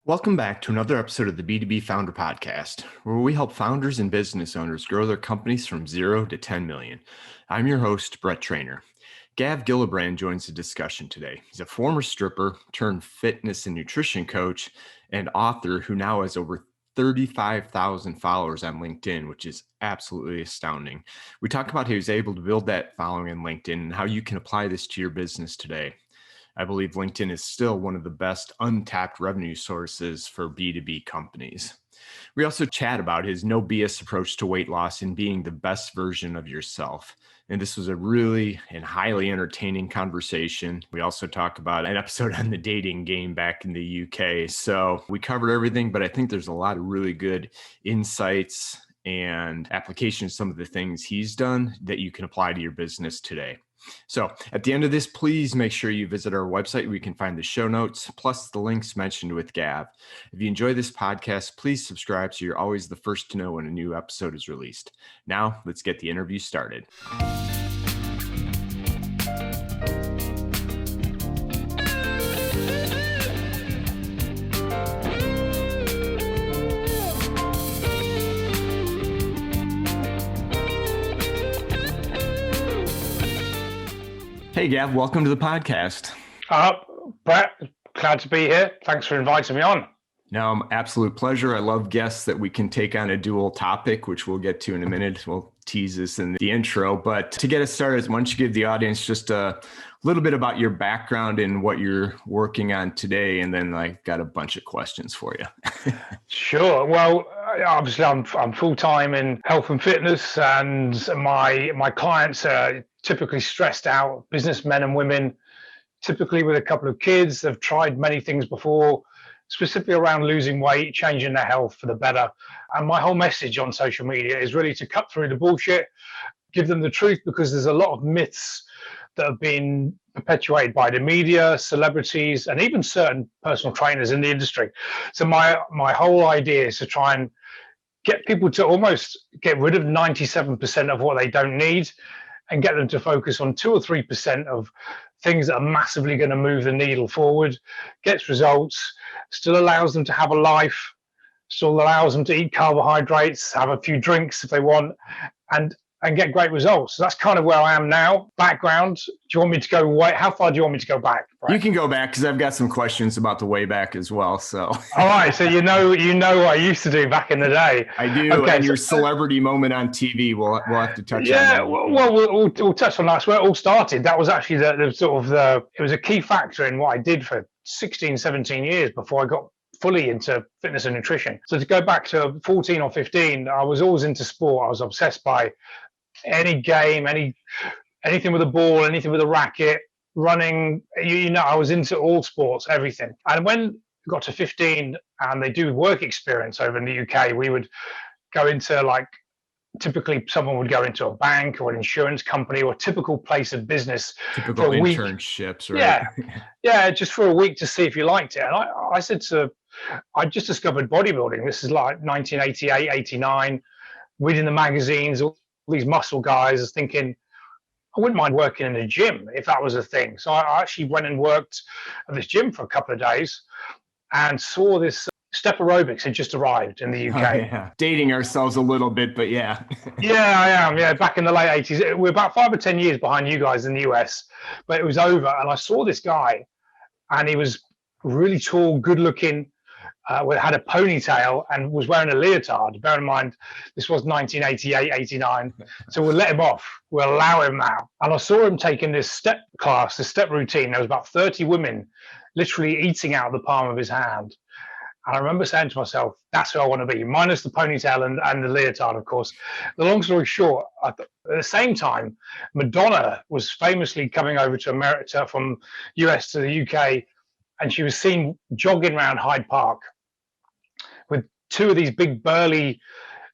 Welcome back to another episode of the B2B Founder Podcast, where we help founders and business owners grow their companies from 0 to 10 million. I'm your host, Brett Trainer. Gav Gillibrand joins the discussion today. He's a former stripper turned fitness and nutrition coach and author who now has over 35,000 followers on LinkedIn, which is absolutely astounding. We talk about how he was able to build that following on LinkedIn and how you can apply this to your business today. I believe LinkedIn is still one of the best untapped revenue sources for B2B companies. We also chat about his no BS approach to weight loss and being the best version of yourself. And this was a really and highly entertaining conversation. We also talk about an episode on the dating game back in the UK. So we covered everything, but I think there's a lot of really good insights and applications, some of the things he's done that you can apply to your business today. So at the end of this, please make sure you visit our website where you can find the show notes, plus the links mentioned with Gav. If you enjoy this podcast, please subscribe so you're always the first to know when a new episode is released. Now, let's get the interview started. Hey, Gav, welcome to the podcast. Brett, glad to be here. Thanks for inviting me on. No, absolute pleasure. I love guests that we can take on a dual topic, which we'll get to in a minute. We'll tease this in the intro. But to get us started, why don't you give the audience just a little bit about your background and what you're working on today, and then I've got a bunch of questions for you. Sure. Well, obviously, I'm full-time in health and fitness, and my clients are typically stressed out businessmen and women, typically with a couple of kids. They've tried many things before, specifically around losing weight, changing their health for the better. And my whole message on social media is really to cut through the bullshit, give them the truth, because there's a lot of myths that have been perpetuated by the media, celebrities, and even certain personal trainers in the industry. So my whole idea is to try and get people to almost get rid of 97% of what they don't need and get them to focus on 2 or 3% of things that are massively going to move the needle forward, gets results, still allows them to have a life, still allows them to eat carbohydrates, have a few drinks if they want, and get great results. So that's kind of where I am now. Background, do you want me to go way? How far do you want me to go back? Right? You can go back because I've got some questions about the way back as well. So, all right. So you know what I used to do back in the day. I do. Okay, and your celebrity moment on TV, we'll have to touch on that. Yeah, well, we'll touch on that. That's where it all started. That was actually it was a key factor in what I did for 16, 17 years before I got fully into fitness and nutrition. So to go back to 14 or 15, I was always into sport. I was obsessed by any game, anything with a ball, anything with a racket, running. I was into all sports, everything. And when we got to 15 and they do work experience over in the UK, we would go into typically someone would go into a bank or an insurance company or a typical place of business. Typical for a week. Internships, right? Yeah, just for a week to see if you liked it. And I said I just discovered bodybuilding. This is like 1988, 89, reading the magazines, all these muscle guys. I was thinking, I wouldn't mind working in a gym if that was a thing. So I actually went and worked at this gym for a couple of days and saw this step aerobics had just arrived in the UK. Oh, yeah. Dating ourselves a little bit, but yeah. Yeah, I am. Yeah, back in the late 80s. We're about 5 or 10 years behind you guys in the US, but it was over. And I saw this guy and he was really tall, good looking, had a ponytail and was wearing a leotard. Bear in mind, this was 1988, 89. So we'll let him off. We'll allow him now. And I saw him taking this step class, this step routine. There was about 30 women literally eating out of the palm of his hand. And I remember saying to myself, that's who I want to be, minus the ponytail and the leotard, of course. The long story short, at the same time, Madonna was famously coming over to America from US to the UK, and she was seen jogging around Hyde Park with 2 of these big burly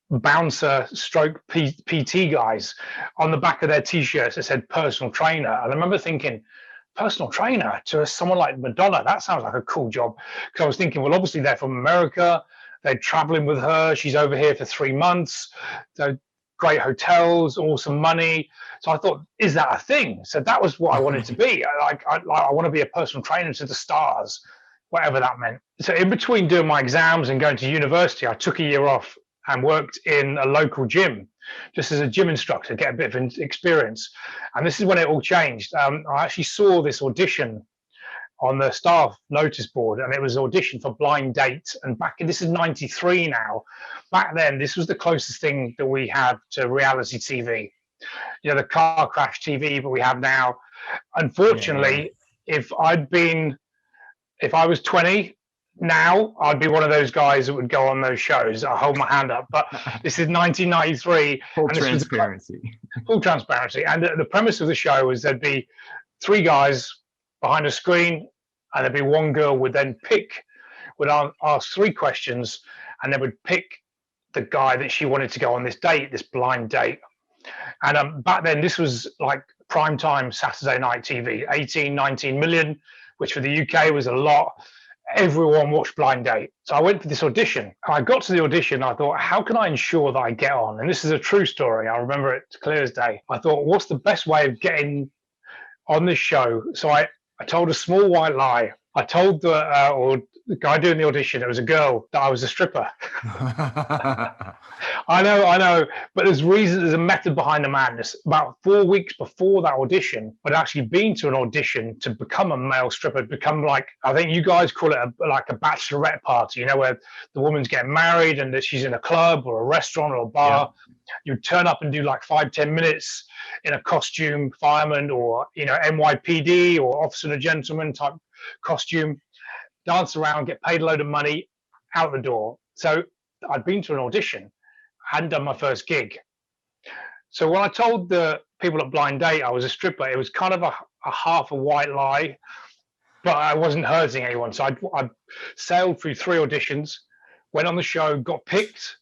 bouncer stroke PT guys on the back of their T-shirts that said personal trainer. And I remember thinking, personal trainer to someone like Madonna, that sounds like a cool job. Because I was thinking, well, obviously they're from America, they're traveling with her, she's over here for 3 months, they're great hotels, awesome money. So I thought, is that a thing? So that was what I wanted to be. I want to be a personal trainer to the stars. whatever that meant. So in between doing my exams and going to university, I took a year off and worked in a local gym just as a gym instructor, get a bit of experience. And this is when it all changed. I actually saw this audition on the staff notice board, and it was an audition for Blind Date. And this is 93 now. Back then, this was the closest thing that we had to reality TV. You know, the car crash TV that we have now. Unfortunately, if I was 20 now, I'd be one of those guys that would go on those shows. I hold my hand up, but this is 1993. Full transparency. Full transparency. And the premise of the show was there'd be 3 guys behind a screen, and there'd be one girl would ask 3 questions, and they would pick the guy that she wanted to go on this date, this blind date. And back then, this was like primetime Saturday night TV, 18, 19 million, which for the UK was a lot. Everyone watched Blind Date. So I went for this audition. I got to the audition. I thought, how can I ensure that I get on? And this is a true story. I remember it clear as day. I thought, what's the best way of getting on this show? So I told a small white lie. I told the guy doing the audition, it was a girl, that I was a stripper. I know, but there's a method behind the madness. About 4 weeks before that audition, I'd actually been to an audition to become a male stripper, become like, I think you guys call it like a bachelorette party, you know, where the woman's getting married and that she's in a club or a restaurant or a bar. Yeah. You turn up and do like 5-10 minutes in a costume, fireman or, you know, NYPD or officer and a gentleman type costume, dance around, get paid a load of money, out the door. So I'd been to an audition, hadn't done my first gig. So when I told the people at Blind Date I was a stripper, it was kind of a half a white lie, but I wasn't hurting anyone. So I sailed through 3 auditions, went on the show, got picked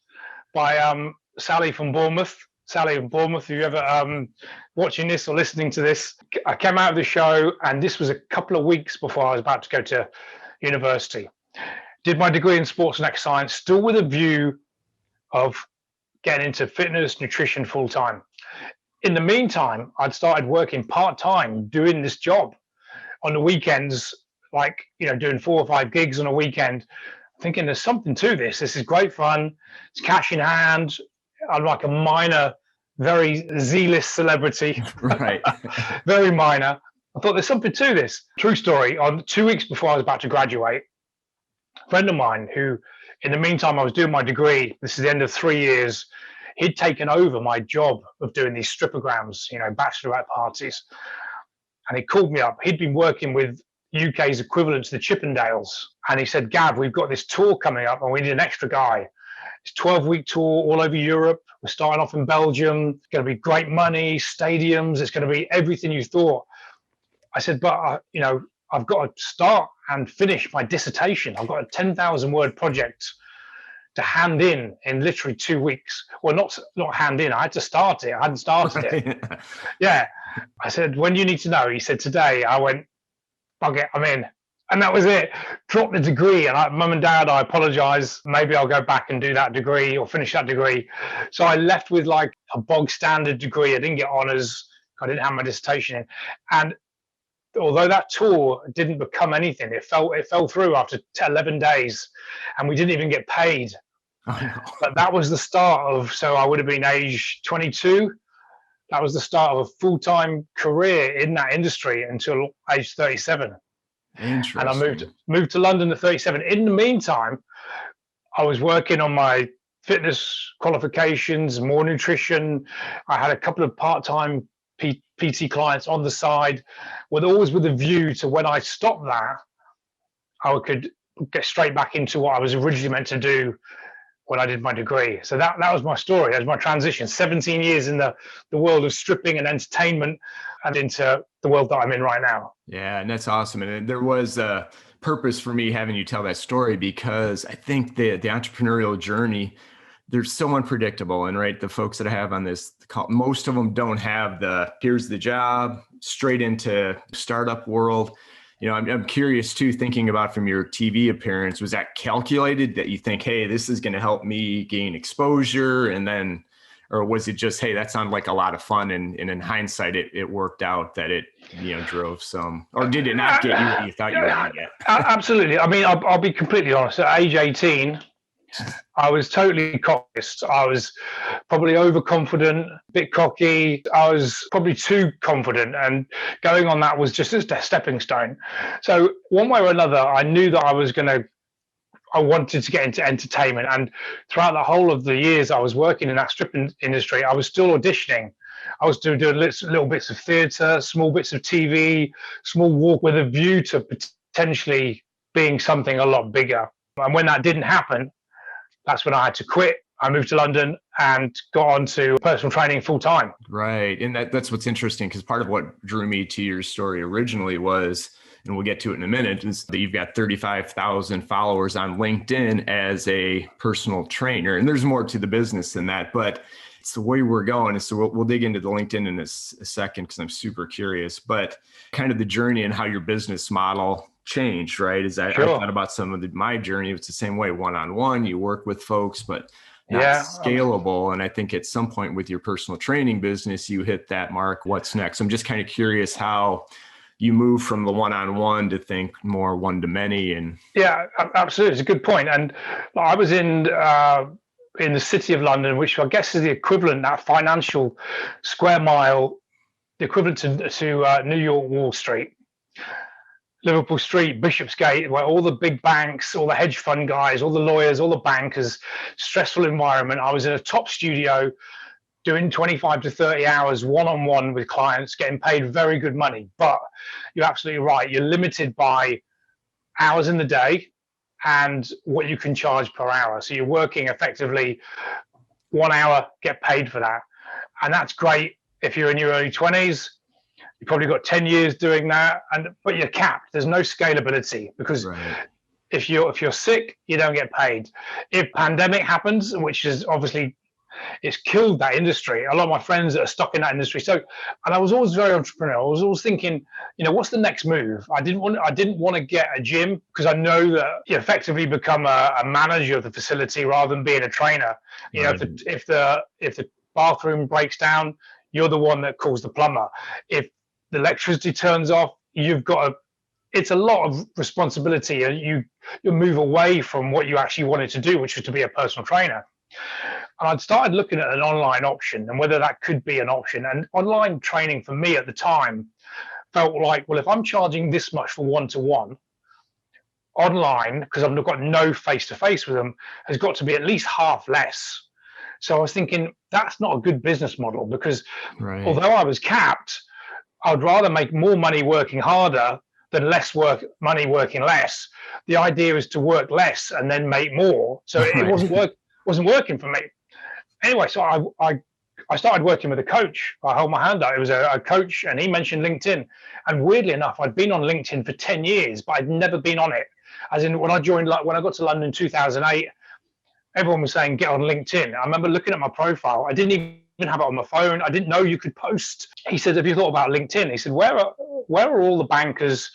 by Sally from Bournemouth. Sally from Bournemouth, if you're ever watching this or listening to this, I came out of the show, and this was a couple of weeks before I was about to go to university. Did my degree in sports and exercise science, still with a view of getting into fitness, nutrition full time. In the meantime, I'd started working part-time doing this job on the weekends, like, you know, doing 4 or 5 gigs on a weekend, thinking there's something to this. This is great fun. It's cash in hand. I'm like a minor, very Z-list celebrity. Right. Very minor. I thought there's something to this. True story. On 2 weeks before I was about to graduate, a friend of mine who, in the meantime, I was doing my degree. This is the end of 3 years. He'd taken over my job of doing these stripograms, you know, bachelorette parties. And he called me up. He'd been working with UK's equivalent to the Chippendales. And he said, Gav, we've got this tour coming up and we need an extra guy. It's a 12-week tour all over Europe. We're starting off in Belgium. It's going to be great money, stadiums. It's going to be everything you thought. I said, but, you know, I've got to start and finish my dissertation. I've got a 10,000-word project to hand in literally 2 weeks. Well, not hand in. I had to start it. I hadn't started it. Yeah. I said, when do you need to know? He said, today. I went, bug it, I'm in. And that was it. Dropped the degree. And Mum and Dad, I apologize. Maybe I'll go back and do that degree or finish that degree. So I left with like a bog standard degree. I didn't get honors. I didn't have my dissertation in. And although that tour didn't become anything, it fell through after 11 days, and we didn't even get paid. Oh, no. But that was the start of, so I would have been age 22. That was the start of a full-time career in that industry until age 37. Interesting. And I moved to London at 37. In the meantime, I was working on my fitness qualifications, more nutrition. I had a couple of part-time PT clients on the side, always with a view to when I stopped that, I could get straight back into what I was originally meant to do when I did my degree. So that was my story. That was my transition. 17 years in the world of stripping and entertainment and into the world that I'm in right now. Yeah, and that's awesome. And there was a purpose for me having you tell that story, because I think the entrepreneurial journey, they're so unpredictable. And right, the folks that I have on this call, most of them don't have here's the job, straight into startup world. You know, I'm curious too, thinking about from your TV appearance, was that calculated that you think, hey, this is going to help me gain exposure? And then or was it just, hey, that sounded like a lot of fun, and in hindsight, it worked out that it, drove some, or did it not get you what you thought you were going to get? Absolutely. I mean, I'll be completely honest. At age 18, I was totally cockist. I was probably overconfident, a bit cocky. I was probably too confident, and going on that was just a stepping stone. So one way or another, I knew that I wanted to get into entertainment. And throughout the whole of the years I was working in that strip industry, I was still auditioning. I was doing little bits of theatre, small bits of TV, small walk with a view to potentially being something a lot bigger. And when that didn't happen, that's when I had to quit. I moved to London and got on to personal training full time. Right. And that's what's interesting, because part of what drew me to your story originally was, and we'll get to it in a minute, is that you've got 35,000 followers on LinkedIn as a personal trainer. And there's more to the business than that, but it's the way we're going. So we'll dig into the LinkedIn in a second, because I'm super curious, but kind of the journey and how your business model changed, right? As I thought about some of my journey, it's the same way, one-on-one, you work with folks, but not scalable. And I think at some point with your personal training business, you hit that mark. What's next? I'm just kind of curious how you move from the one-on-one to think more one-to-many. And yeah, absolutely. It's a good point. And I was in the city of London, which I guess is the equivalent, that financial square mile, the equivalent to New York Wall Street. Liverpool Street, Bishopsgate, where all the big banks, all the hedge fund guys, all the lawyers, all the bankers, stressful environment. I was in a top studio doing 25 to 30 hours one-on-one with clients, getting paid very good money. But you're absolutely right. You're limited by hours in the day and what you can charge per hour. So you're working effectively 1 hour, get paid for that. And that's great if you're in your early 20s. You probably got 10 years doing that, but you're capped. There's no scalability, because if you're sick, you don't get paid. If pandemic happens, which is obviously, it's killed that industry. A lot of my friends that are stuck in that industry. So, and I was always very entrepreneurial. I was always thinking, what's the next move? I didn't want to get a gym, because I know that you effectively become a manager of the facility rather than being a trainer. If the bathroom breaks down, you're the one that calls the plumber. If the electricity turns off, it's a lot of responsibility, and you move away from what you actually wanted to do, which was to be a personal trainer. And I'd started looking at an online option and whether that could be an option. And online training for me at the time felt like, well, if I'm charging this much for one-to-one, online, because I've got no face-to-face with them, has got to be at least half less. So I was thinking, that's not a good business model, because although I was capped, I'd rather make more money working harder than less money working less. The idea is to work less and then make more. So it wasn't working for me. Anyway, so I started working with a coach. I held my hand out. It was a coach, and he mentioned LinkedIn. And weirdly enough, I'd been on LinkedIn for 10 years, but I'd never been on it. As in, when I got to London in 2008, everyone was saying, get on LinkedIn. I remember looking at my profile. I didn't even have it on my phone. I didn't know you could post. He said, have you thought about LinkedIn? He said, where are all the bankers,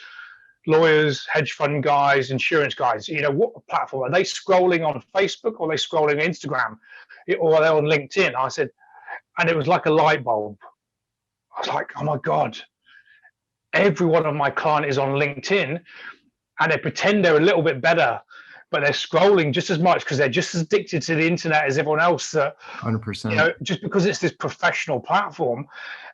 lawyers, hedge fund guys, insurance guys? What platform? Are they scrolling on Facebook, or are they scrolling Instagram, or are they on LinkedIn? I said, and it was like a light bulb. I was like, oh my God, every one of my clients is on LinkedIn, and they pretend they're a little bit better, but they're scrolling just as much because they're just as addicted to the internet as everyone else. 100%. Just because it's this professional platform.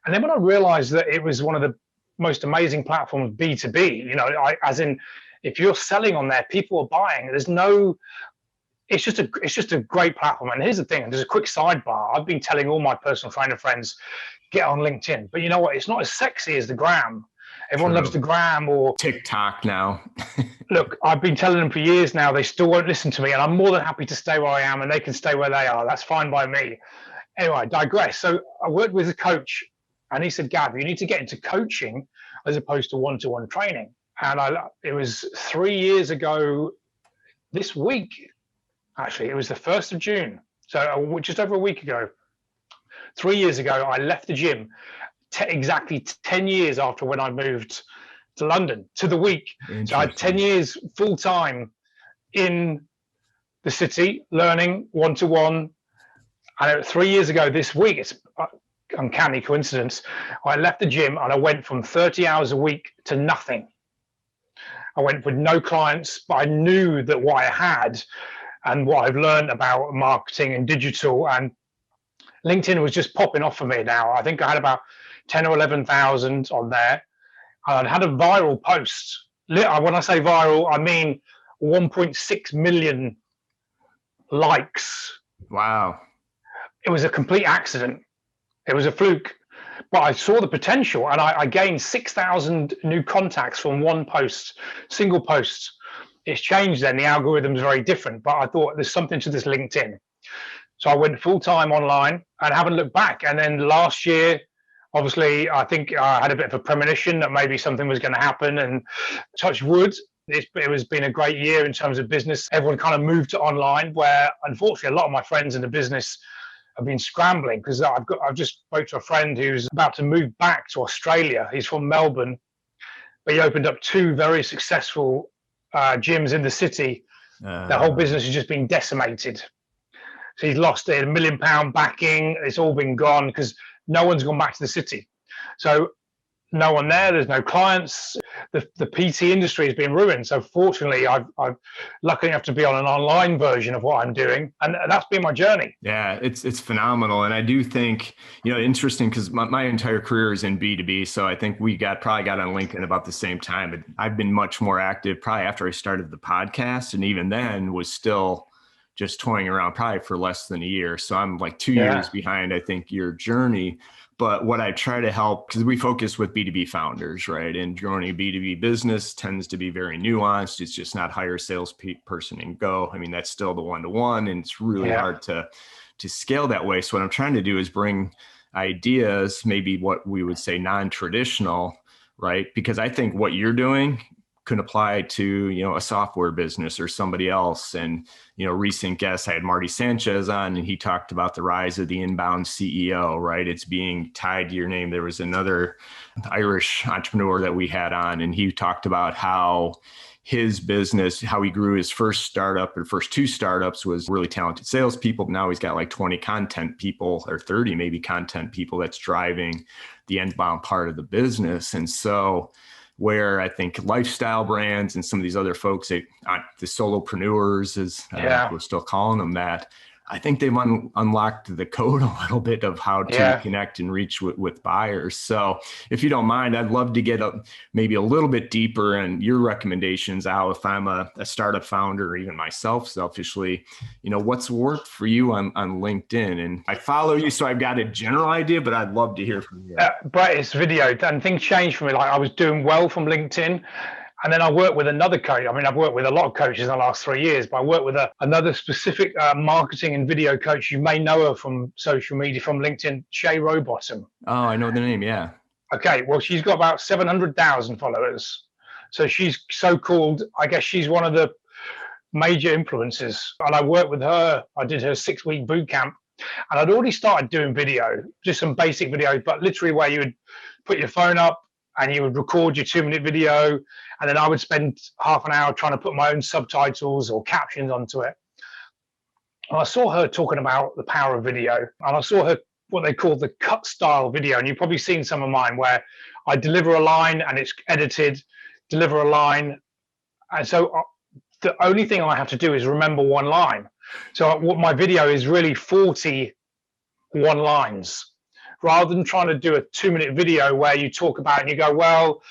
And then when I realized that it was one of the most amazing platforms B2B, as in, if you're selling on there, people are buying. It's just a great platform. And here's the thing, there's a quick sidebar. I've been telling all my personal trainer friends, get on LinkedIn. But you know what? It's not as sexy as the gram. Everyone loves the gram or TikTok now. Look, I've been telling them for years now, they still won't listen to me, and I'm more than happy to stay where I am, and they can stay where they are. That's fine by me. Anyway, I digress. So I worked with a coach, and he said, Gav, you need to get into coaching as opposed to one-to-one training. And it was 3 years ago this week, actually. It was the 1st of June. So just over a week ago, 3 years ago, I left the gym exactly 10 years after when I moved to London, to the week. So I had 10 years full time in the city, learning one-to-one, And 3 years ago this week, it's uncanny coincidence, I left the gym and I went from 30 hours a week to nothing. I went with no clients, but I knew that what I had and what I've learned about marketing and digital and LinkedIn was just popping off for me now. I think I had about 10 or 11,000 on there. I'd had a viral post. When I say viral, I mean 1.6 million likes. Wow. It was a complete accident. It was a fluke. But I saw the potential, and I gained 6,000 new contacts from one post, single post. It's changed then. The algorithm's very different, but I thought there's something to this LinkedIn. So I went full-time online and haven't looked back. And then last year, obviously, I think I had a bit of a premonition that maybe something was going to happen, and touch wood, it has been a great year in terms of business. Everyone kind of moved to online, where unfortunately a lot of my friends in the business have been scrambling, because I've just spoke to a friend who's about to move back to Australia. He's from Melbourne, but he opened up 2 very successful gyms in the city. The whole business has just been decimated. So he's lost a £1 million backing. It's all been gone because no one's gone back to the city. So no one there. There's no clients. The PT industry has been ruined. So fortunately, I'm lucky enough to be on an online version of what I'm doing, and that's been my journey. Yeah, it's phenomenal. And I do think, interesting, because my entire career is in B2B. So I think we probably got on LinkedIn about the same time. But I've been much more active probably after I started the podcast, and even then was still just toying around probably for less than a year. So I'm like 2 years behind, I think, your journey. But what I try to help, because we focus with B2B founders, right? And growing a B2B business tends to be very nuanced. It's just not hire a salesperson and go. I mean, that's still the one-to-one, and it's really hard to scale that way. So what I'm trying to do is bring ideas, maybe what we would say non-traditional, right? Because I think what you're doing could apply to, a software business or somebody else. And, recent guests, I had Marty Sanchez on, and he talked about the rise of the inbound CEO, right? It's being tied to your name. There was another Irish entrepreneur that we had on, and he talked about how his business, how he grew his first startup or first 2 startups was really talented salespeople. Now he's got like 20 content people, or 30 maybe content people, that's driving the inbound part of the business. And so where I think lifestyle brands and some of these other folks, the solopreneurs, as we're still calling them that, I think they've unlocked the code a little bit of how to connect and reach with buyers. So if you don't mind, I'd love to get maybe a little bit deeper in your recommendations, how if I'm a startup founder, or even myself selfishly, what's worked for you on LinkedIn. And I follow you, so I've got a general idea, but I'd love to hear from you. Brett, it's video, and things changed for me. Like, I was doing well from LinkedIn, and then I worked with another coach. I mean, I've worked with a lot of coaches in the last 3 years, but I worked with another specific marketing and video coach. You may know her from social media, from LinkedIn, Shay Rowbottom. Oh, I know the name, yeah. Okay, well, she's got about 700,000 followers. So she's so-called, I guess she's one of the major influencers. And I worked with her. I did her 6-week boot camp. And I'd already started doing video, just some basic videos, but literally where you would put your phone up and you would record your 2-minute video. And then I would spend half an hour trying to put my own subtitles or captions onto it. And I saw her talking about the power of video. And I saw her, what they call the cut style video. And you've probably seen some of mine where I deliver a line and it's edited, deliver a line. And so the only thing I have to do is remember one line. So what my video is really 41 lines, rather than trying to do a 2-minute video where you talk about and you go, well,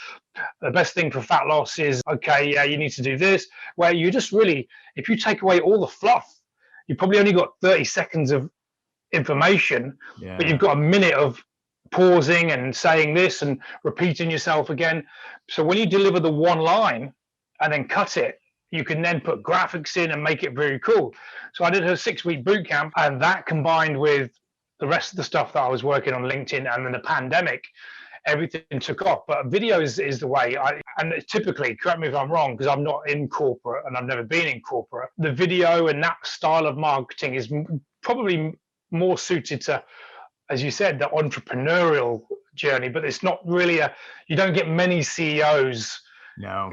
the best thing for fat loss is, okay, yeah, you need to do this, where you just really, if you take away all the fluff, you probably only got 30 seconds of information, but you've got a minute of pausing and saying this and repeating yourself again. So when you deliver the one line and then cut it, you can then put graphics in and make it very cool. So I did her 6-week boot camp, and that combined with the rest of the stuff that I was working on LinkedIn, and then the pandemic, everything took off. But video is the way. And typically, correct me if I'm wrong, because I'm not in corporate and I've never been in corporate, the video and that style of marketing is probably more suited to, as you said, the entrepreneurial journey. But it's not really you don't get many CEOs,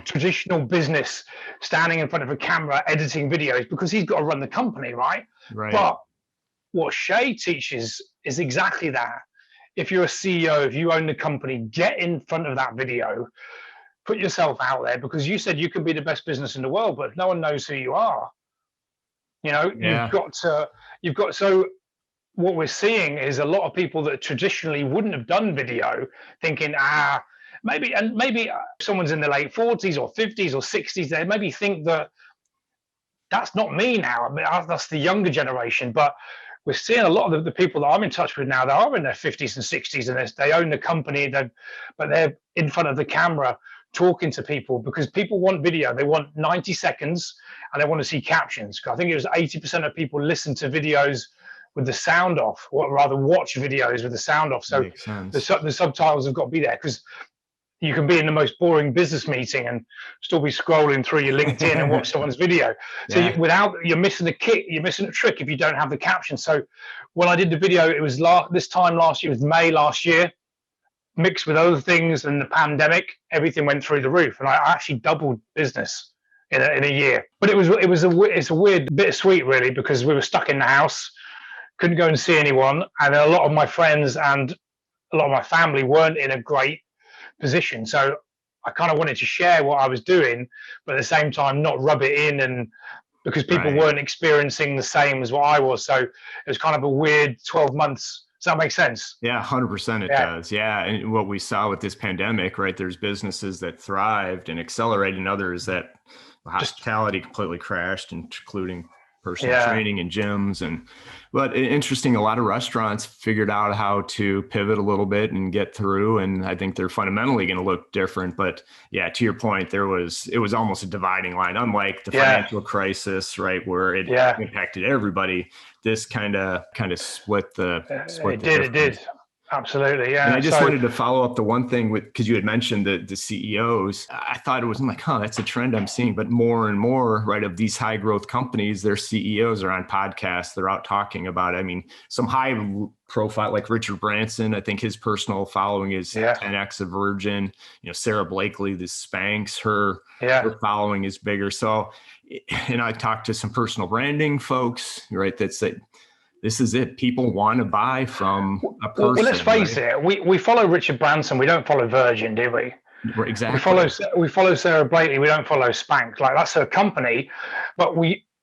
traditional business, standing in front of a camera editing videos, because he's got to run the company, right? But what Shay teaches is exactly that. If you're a CEO, if you own the company, get in front of that video, put yourself out there, because you said you could be the best business in the world, but if no one knows who you are, Yeah. you've got, so what we're seeing is a lot of people that traditionally wouldn't have done video thinking, maybe someone's in their late 40s or 50s or 60s, they maybe think that that's not me now. I mean, that's the younger generation, but we're seeing a lot of the people that I'm in touch with now that are in their 50s and 60s, and they own the company, but they're in front of the camera talking to people, because people want video. They want 90 seconds and they want to see captions. I think it was 80% of people listen to videos with the sound off, or rather watch videos with the sound off. So the subtitles have got to be there, because you can be in the most boring business meeting and still be scrolling through your LinkedIn and watch someone's video. So you're missing a kick, you're missing a trick if you don't have the caption. So when I did the video, it was this time last year, it was May last year, mixed with other things and the pandemic, everything went through the roof, and I actually doubled business in a year. But it's a weird, bittersweet really, because we were stuck in the house, couldn't go and see anyone, and a lot of my friends and a lot of my family weren't in a great position. So I kind of wanted to share what I was doing, but at the same time not rub it in, and because people weren't experiencing the same as what I was. So it was kind of a weird 12 months. Does that make sense? Yeah, 100% it does. Yeah. And what we saw with this pandemic, right, there's businesses that thrived and accelerated, and others that hospitality completely crashed, including personal training and gyms. But interesting, a lot of restaurants figured out how to pivot a little bit and get through, and I think they're fundamentally going to look different. But yeah, to your point, it was almost a dividing line, unlike the financial crisis, right, where it impacted everybody. This kind of split the it did. Absolutely, yeah. And I just wanted to follow up the one thing because you had mentioned the CEOs. I thought it was like, that's a trend I'm seeing. But more and more, right, of these high growth companies, their CEOs are on podcasts. They're out talking about it. I mean, some high profile like Richard Branson, I think his personal following is 10x of Virgin. Sarah Blakely, the Spanx, her following is bigger. So, and I talked to some personal branding folks, right, that said, this is it. People want to buy from a person. Well, let's face it. We follow Richard Branson. We don't follow Virgin, do we? Exactly. We follow Sarah Blakely. We don't follow Spanx. Like, that's her company. But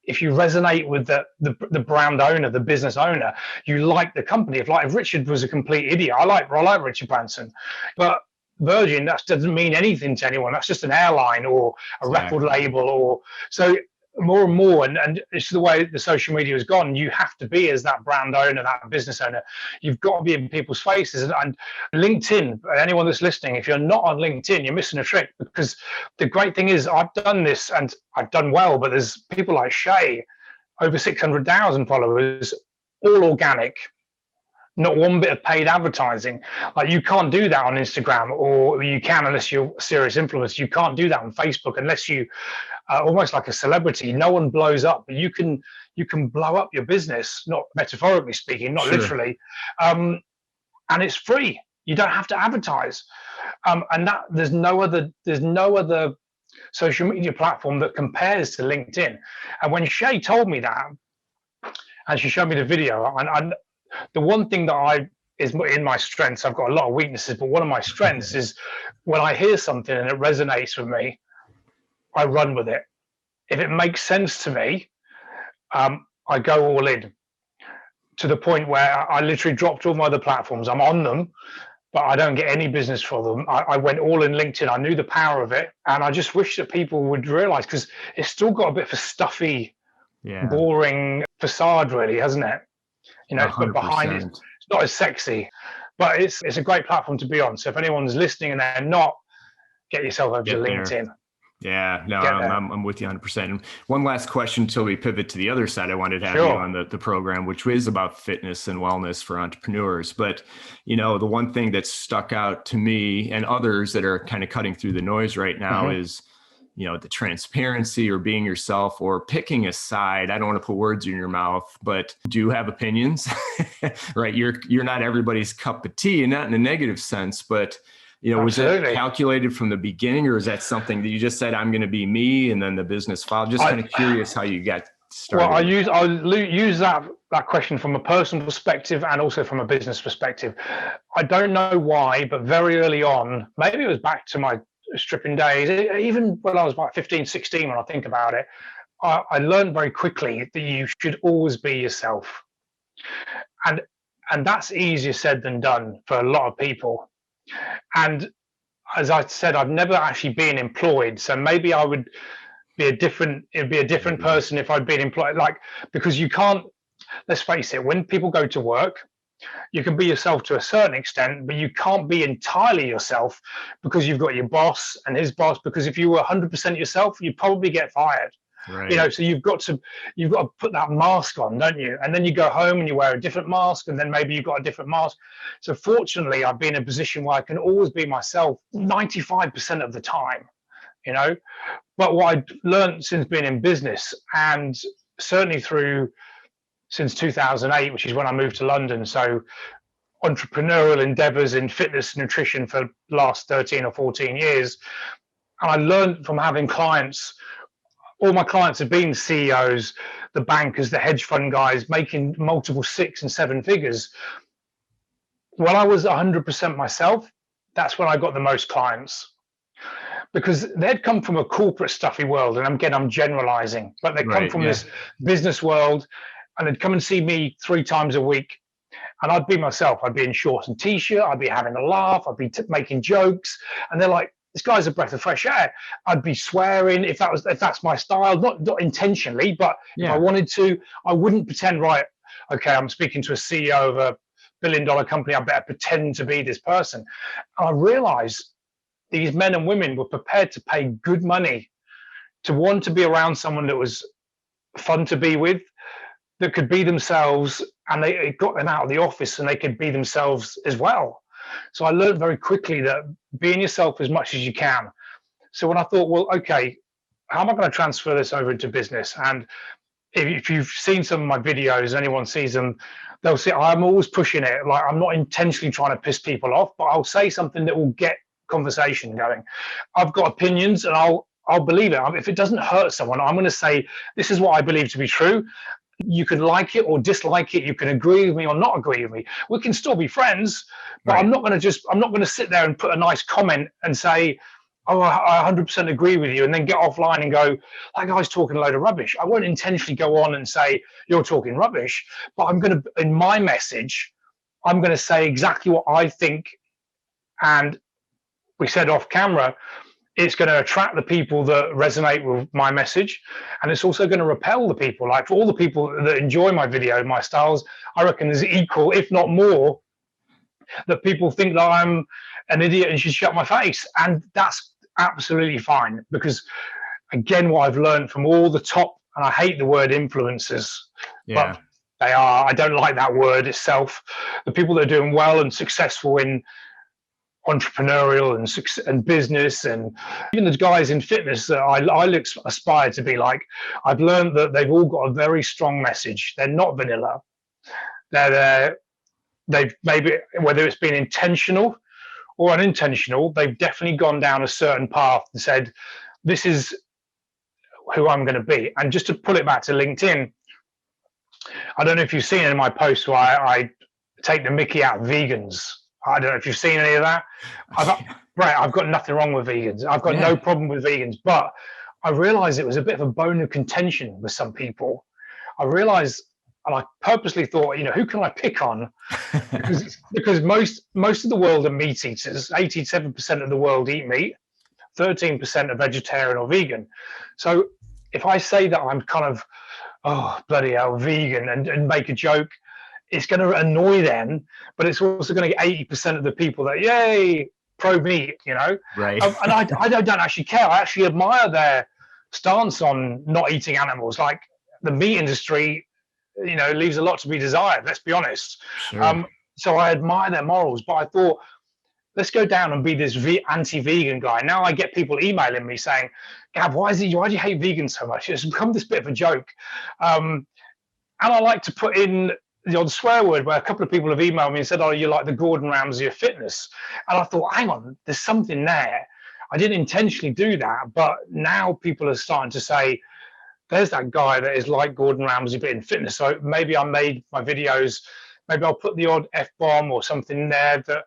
if you resonate with the brand owner, the business owner, you like the company. If Richard was a complete idiot, I like Richard Branson, but Virgin, that doesn't mean anything to anyone. That's just an airline or a record label, or so. More and more, and it's the way the social media has gone. You have to be, as that brand owner, that business owner, you've got to be in people's faces. And LinkedIn, anyone that's listening, if you're not on LinkedIn, you're missing a trick, because the great thing is I've done this and I've done well, but there's people like Shay, over 600,000 followers, all organic. Not one bit of paid advertising. Like, you can't do that on Instagram, or you can unless you're a serious influencer. You can't do that on Facebook unless you almost like a celebrity. No one blows up, but you can blow up your business, not metaphorically speaking, not literally, and it's free. You don't have to advertise, and that there's no other social media platform that compares to LinkedIn. And when Shay told me that, and she showed me the video, and the one thing that is in my strengths, I've got a lot of weaknesses, but one of my strengths is when I hear something and it resonates with me, I run with it. If it makes sense to me, I go all in, to the point where I literally dropped all my other platforms. I'm on them, but I don't get any business for them. I went all in LinkedIn. I knew the power of it. And I just wish that people would realize, because it's still got a bit of a stuffy, boring facade, really, hasn't it? But behind it, it's not as sexy, but it's a great platform to be on. So if anyone's listening and they're not, get yourself over to LinkedIn. Yeah, no, I'm with you 100%. And one last question until we pivot to the other side. I wanted to have you on the program, which is about fitness and wellness for entrepreneurs. But, the one thing that's stuck out to me and others that are kind of cutting through the noise right now is, the transparency, or being yourself, or picking a side. I don't want to put words in your mouth, but do have opinions, right? You're not everybody's cup of tea, and not in a negative sense, but was it calculated from the beginning, or is that something that you just said, I'm going to be me, and then the business followed? Just kind of curious how you got started? Well, I'll use that question from a personal perspective and also from a business perspective. I don't know why, but very early on, maybe it was back to my stripping days, even when I was about 15, 16, when I think about it, I learned very quickly that you should always be yourself. And that's easier said than done for a lot of people. And as I said, I've never actually been employed, so maybe I would be a different person if I'd been employed. Like, because you can't, let's face it, when people go to work, you can be yourself to a certain extent, but you can't be entirely yourself because you've got your boss and his boss. Because if you were 100% yourself, you'd probably get fired. Right. So you've got to put that mask on, don't you? And then you go home and you wear a different mask, and then maybe you've got a different mask. So fortunately, I've been in a position where I can always be myself 95% of the time, But what I've learned since being in business, and certainly since 2008, which is when I moved to London, so entrepreneurial endeavors in fitness and nutrition for the last 13 or 14 years, and I learned from having clients. All my clients have been CEOs, the bankers, the hedge fund guys, making multiple 6 and 7 figures. When I was 100% myself, that's when I got the most clients, because they'd come from a corporate stuffy world. And again, I'm generalizing, but they come from this business world, and they'd come and see me 3 times a week. And I'd be myself. I'd be in shorts and t-shirt. I'd be having a laugh. I'd be making jokes. And they're like, this guy's a breath of fresh air. I'd be swearing if that's my style, not intentionally, but if I wanted to, I wouldn't pretend, right, okay, I'm speaking to a CEO of a billion-dollar company, I better pretend to be this person. And I realized these men and women were prepared to pay good money to want to be around someone that was fun to be with, that could be themselves, and it got them out of the office and they could be themselves as well. So I learned very quickly that being yourself as much as you can. So when I thought, well, okay, how am I going to transfer this over into business? And if you've seen some of my videos, anyone sees them, they'll see I'm always pushing it. Like, I'm not intentionally trying to piss people off, but I'll say something that will get conversation going. I've got opinions, and I'll believe it. If it doesn't hurt someone, I'm going to say, this is what I believe to be true. You can like it or dislike it. You can agree with me or not agree with me. We can still be friends, but I'm not going to sit there and put a nice comment and say, oh, I 100% agree with you, and then get offline and go, that guy's talking a load of rubbish. I won't intentionally go on and say, you're talking rubbish, but I'm going to, in my message, I'm going to say exactly what I think. And we said off camera, it's going to attract the people that resonate with my message, and it's also going to repel the people. Like, for all the people that enjoy my video, my styles, I reckon there's equal, if not more, that people think that I'm an idiot and should shut my face. And that's absolutely fine, because again, what I've learned from all the top, and I hate the word influencers, but they are, I don't like that word itself. The people that are doing well and successful in entrepreneurial and business, and even the guys in fitness that I aspire to be like, I've learned that they've all got a very strong message. They're not vanilla. They've maybe, whether it's been intentional or unintentional, they've definitely gone down a certain path and said, this is who I'm going to be. And just to pull it back to LinkedIn, I don't know if you've seen it in my posts where I take the mickey out of vegans. I don't know if you've seen any of that. I've got nothing wrong with vegans. I've got no problem with vegans, but I realized it was a bit of a bone of contention with some people. I realized, and I purposely thought, who can I pick on? because most of the world are meat eaters. 87% of the world eat meat. 13% are vegetarian or vegan. So if I say that I'm kind of, oh, bloody hell, vegan, and make a joke, it's going to annoy them, but it's also going to get 80% of the people that, yay, pro meat, Right. And I don't actually care. I actually admire their stance on not eating animals. Like, the meat industry, leaves a lot to be desired, let's be honest. Sure. So I admire their morals, but I thought, let's go down and be this anti-vegan guy. Now I get people emailing me saying, Gav, why do you hate vegans so much? It's become this bit of a joke. And I like to put in the odd swear word, where a couple of people have emailed me and said, oh, you're like the Gordon Ramsay of fitness. And I thought, hang on, there's something there. I didn't intentionally do that, but now people are starting to say, there's that guy that is like Gordon Ramsay, but in fitness. So maybe I made my videos, maybe I'll put the odd F-bomb or something in there that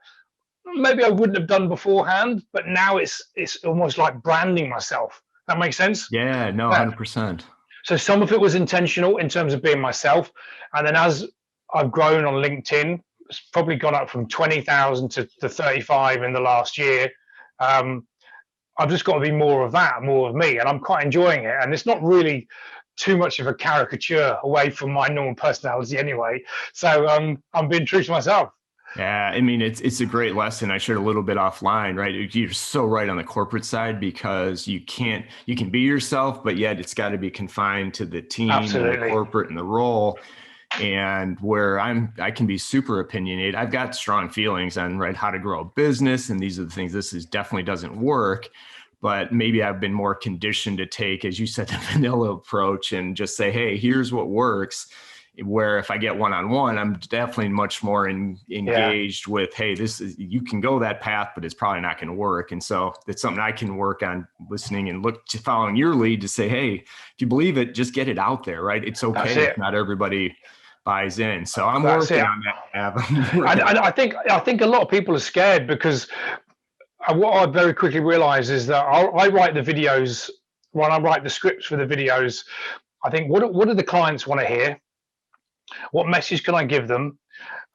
maybe I wouldn't have done beforehand, but now it's almost like branding myself. That makes sense? Yeah, no, 100%. So some of it was intentional in terms of being myself. And then as I've grown on LinkedIn, it's probably gone up from 20,000 to 35 in the last year. I've just got to be more of that, more of me, and I'm quite enjoying it. And it's not really too much of a caricature away from my normal personality anyway. So I'm being true to myself. Yeah, I mean, it's a great lesson. I shared a little bit offline, right? You're so right on the corporate side, because you can be yourself, but yet it's got to be confined to the team and the corporate and the role. And where I can be super opinionated. I've got strong feelings on, right, how to grow a business, and these are the things. This definitely doesn't work. But maybe I've been more conditioned to take, as you said, the vanilla approach and just say, hey, here's what works. Where if I get one-on-one, I'm definitely much more engaged with, hey, you can go that path, but it's probably not going to work. And so it's something I can work on, listening and following your lead to say, hey, if you believe it, just get it out there, right? It's okay if not everybody buys in. So I'm working on that. I think a lot of people are scared, because what I very quickly realized is that I write the videos, when I write the scripts for the videos, I think, what do the clients want to hear? What message can I give them?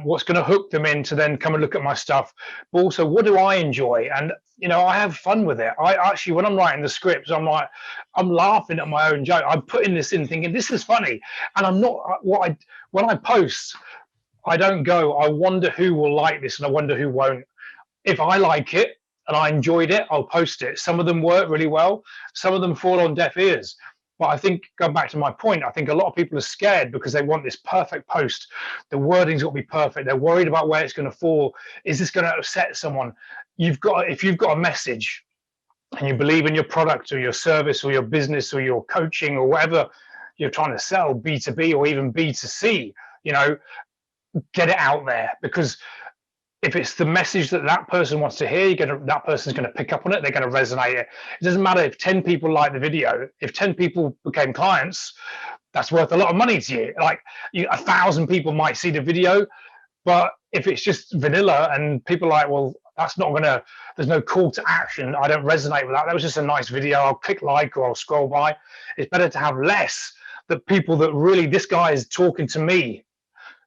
What's going to hook them in to then come and look at my stuff? But also, what do I enjoy? And, I have fun with it. I actually, when I'm writing the scripts, I'm laughing at my own joke. I'm putting this in thinking, this is funny. And I'm not, when I post, I don't go, I wonder who will like this and I wonder who won't. If I like it and I enjoyed it, I'll post it. Some of them work really well. Some of them fall on deaf ears. But I think, going back to my point, I think a lot of people are scared because they want this perfect post. The wording's got to be perfect. They're worried about where it's going to fall. Is this going to upset someone? If you've got a message and you believe in your product or your service or your business or your coaching or whatever you're trying to sell, B2B or even B2C, get it out there. Because if it's the message that person wants to hear, that person's going to pick up on it. They're going to resonate it. It doesn't matter if 10 people like the video. If 10 people became clients, that's worth a lot of money to you. Like 1,000 people might see the video, but if it's just vanilla and people are like, well, that's not gonna. There's no call to action. I don't resonate with that. That was just a nice video. I'll click like or I'll scroll by. It's better to have less that people that really, this guy is talking to me.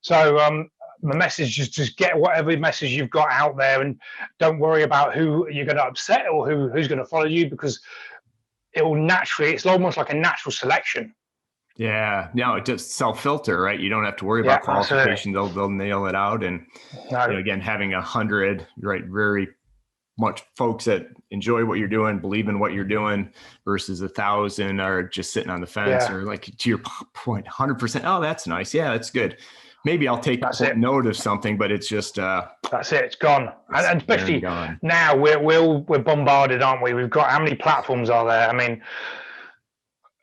So the message is just get whatever message you've got out there, and don't worry about who you're going to upset or who's going to follow you, because it will naturally, it's almost like a natural selection. Yeah, no, it just self-filter, right? You don't have to worry about qualification. They'll nail it out. And again, having 100, right, very much folks that enjoy what you're doing, believe in what you're doing, versus 1,000 are just sitting on the fence, or like to your point, 100%. Oh, that's nice. Yeah, that's good. Maybe I'll take note of something, but it's just that's it. It's gone, and especially now we're bombarded, aren't we? We've got, how many platforms are there? I mean,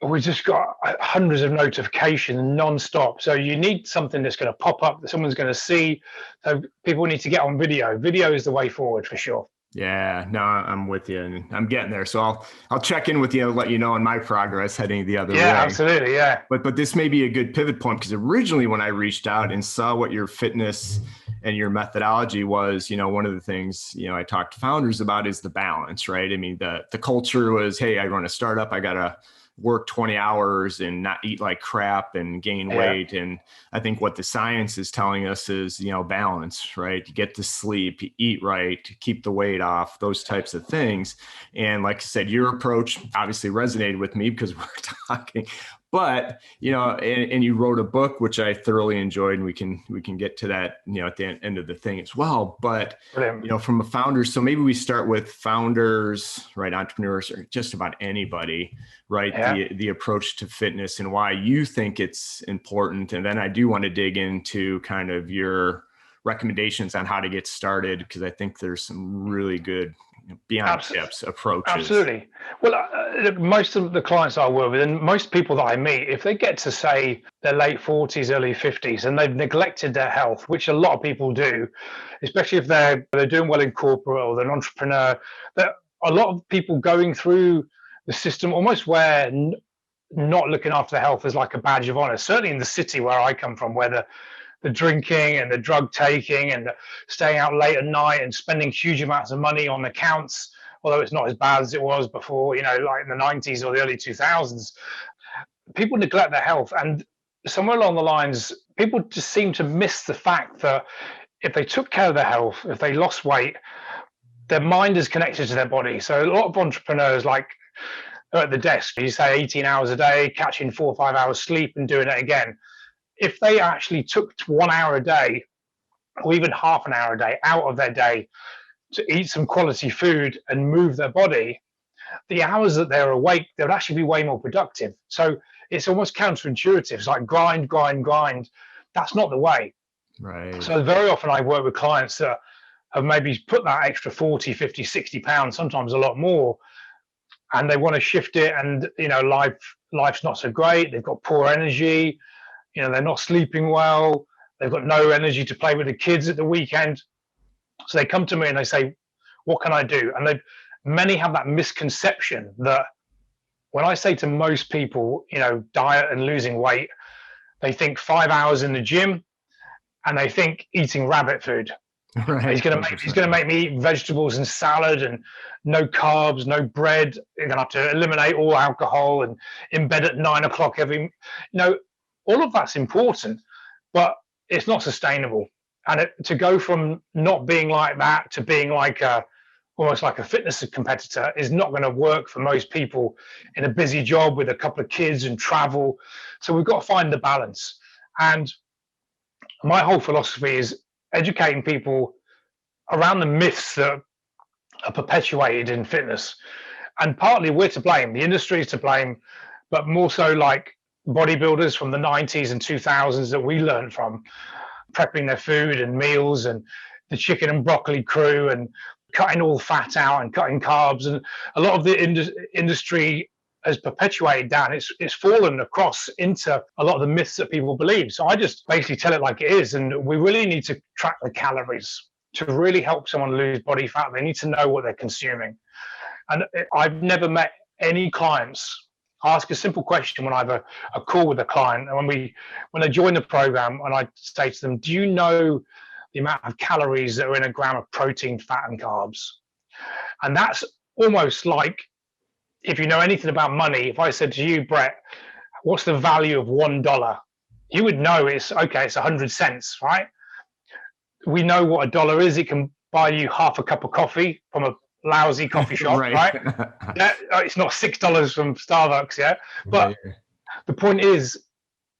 we've just got hundreds of notifications non-stop. So you need something that's going to pop up that someone's going to see. So people need to get on video. Video is the way forward for sure. Yeah, no, I'm with you, and I'm getting there. So I'll check in with you, let you know on my progress heading the other way. Yeah, absolutely, yeah. But this may be a good pivot point, because originally when I reached out and saw what your fitness and your methodology was, one of the things, I talked to founders about is the balance, right? I mean, the culture was, hey, I run a startup, I gotta work 20 hours and not eat like crap and gain weight. And I think what the science is telling us is, balance, right? You get to sleep, you eat right, keep the weight off, those types of things. And like I said, your approach obviously resonated with me because we're talking, but, and you wrote a book, which I thoroughly enjoyed, and we can get to that, at the end of the thing as well. But, from a founder, so maybe we start with founders, right? Entrepreneurs, or just about anybody, right? Yeah. The approach to fitness and why you think it's important. And then I do want to dig into kind of your recommendations on how to get started, because I think there's some really good beyond tips approaches. Absolutely. Well, most of the clients I work with, and most people that I meet, if they get to say their late 40s, early 50s, and they've neglected their health, which a lot of people do, especially if they're doing well in corporate or they're an entrepreneur, that a lot of people going through the system almost where not looking after their health as like a badge of honor. Certainly in the city where I come from, where the drinking and the drug taking and the staying out late at night and spending huge amounts of money on accounts, although it's not as bad as it was before, like in the 90s or the early 2000s, people neglect their health. And somewhere along the lines, people just seem to miss the fact that if they took care of their health, if they lost weight, their mind is connected to their body. So a lot of entrepreneurs, like, are at the desk, you say 18 hours a day, catching 4 or 5 hours sleep and doing it again. If they actually took 1 hour a day, or even half an hour a day out of their day to eat some quality food and move their body, the hours that they're awake, they would actually be way more productive. So it's almost counterintuitive. It's like grind, grind, grind. That's not the way. Right. So very often I work with clients that have maybe put that extra 40, 50, 60 pounds, sometimes a lot more, and they want to shift it. And, life's not so great. They've got poor energy. They're not sleeping well. They've got no energy to play with the kids at the weekend. So they come to me and they say, what can I do? And many have that misconception that when I say to most people, diet and losing weight, they think 5 hours in the gym and they think eating rabbit food. Right. He's going to make me eat vegetables and salad and no carbs, no bread. You're going to have to eliminate all alcohol and in bed at 9 o'clock all of that's important, but it's not sustainable. And to go from not being like that to being like almost like a fitness competitor is not going to work for most people in a busy job with a couple of kids and travel. So we've got to find the balance. And my whole philosophy is educating people around the myths that are perpetuated in fitness. And partly we're to blame. The industry is to blame, but more so like bodybuilders from the 90s and 2000s that we learned from, prepping their food and meals, and the chicken and broccoli crew, and cutting all fat out and cutting carbs. And a lot of the industry has perpetuated that. It's fallen across into a lot of the myths that people believe. So I just basically tell it like it is. And we really need to track the calories to really help someone lose body fat. They need to know what they're consuming. And I've never met any clients ask a simple question when I have a call with a client, and when they join the program, and I say to them, do you know the amount of calories that are in a gram of protein, fat, and carbs? And that's almost like, if you know anything about money, if I said to you, Brett, what's the value of $1? You would know it's 100 cents, right? We know what $1 is. It can buy you half a cup of coffee from a lousy coffee shop, right? It's not $6 from Starbucks, yeah? But the point is,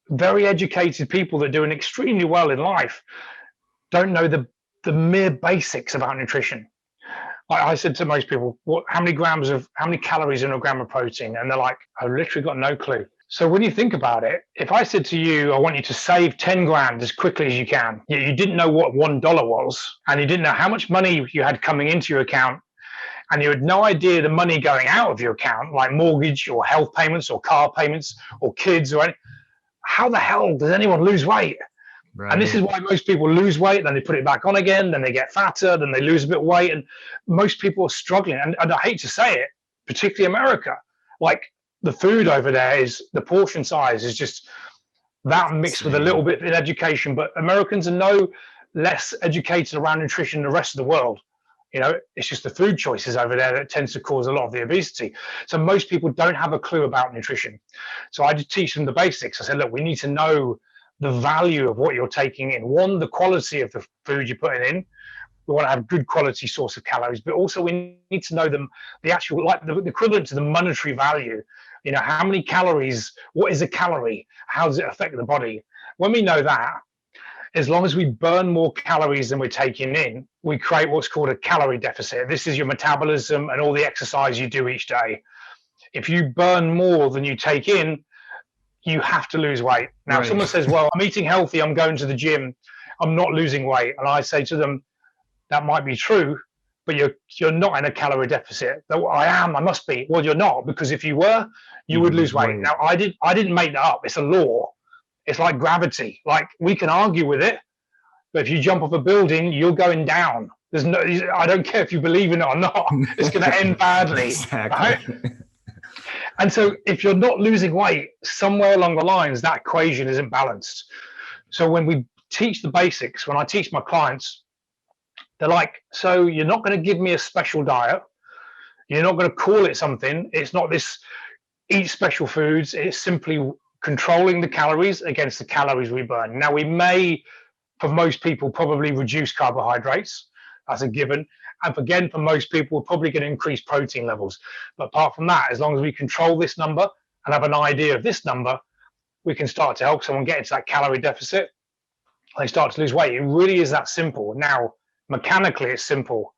very educated people that are doing extremely well in life don't know the mere basics about nutrition. Like I said to most people, how many calories in a gram of protein? And they're like, I've literally got no clue. So when you think about it, if I said to you, I want you to save 10 grand as quickly as you can, yet you didn't know what $1 was, and you didn't know how much money you had coming into your account, and you had no idea the money going out of your account, like mortgage or health payments or car payments or kids or anything, how the hell does anyone lose weight? Right. And this is why most people lose weight, then they put it back on again, then they get fatter, then they lose a bit of weight, and most people are struggling. And I hate to say it, particularly America, like the food over there the portion size is just that mixed with a little bit in education, but Americans are no less educated around nutrition than the rest of the world. It's just the food choices over there that tends to cause a lot of the obesity. So most people don't have a clue about nutrition. So I just teach them the basics. I said, look, we need to know the value of what you're taking in. One, the quality of the food you're putting in. We want to have good quality source of calories, but also we need to know the actual, like the equivalent to the monetary value. How many calories, what is a calorie? How does it affect the body? When we know that, as long as we burn more calories than we're taking in, we create what's called a calorie deficit. This is your metabolism and all the exercise you do each day. If you burn more than you take in, you have to lose weight. Now, if someone says, well, I'm eating healthy, I'm going to the gym, I'm not losing weight. And I say to them, that might be true, but you're not in a calorie deficit. Though I must be. Well, you're not, because if you were, you would lose weight. Now, I didn't make that up. It's a law. It's like gravity. Like, we can argue with it, but if you jump off a building, you're going down. I don't care if you believe in it or not. It's going to end badly. Exactly. Right? And so if you're not losing weight, somewhere along the lines, that equation isn't balanced. So when we teach the basics, when I teach my clients, they're like, so you're not going to give me a special diet. You're not going to call it something. It's not this eat special foods. It's simply controlling the calories against the calories we burn. Now, we may, for most people, probably reduce carbohydrates. That's a given. And again, for most people, we're probably going to increase protein levels. But apart from that, as long as we control this number and have an idea of this number, we can start to help someone get into that calorie deficit. They start to lose weight. It really is that simple. Now, mechanically, it's simple.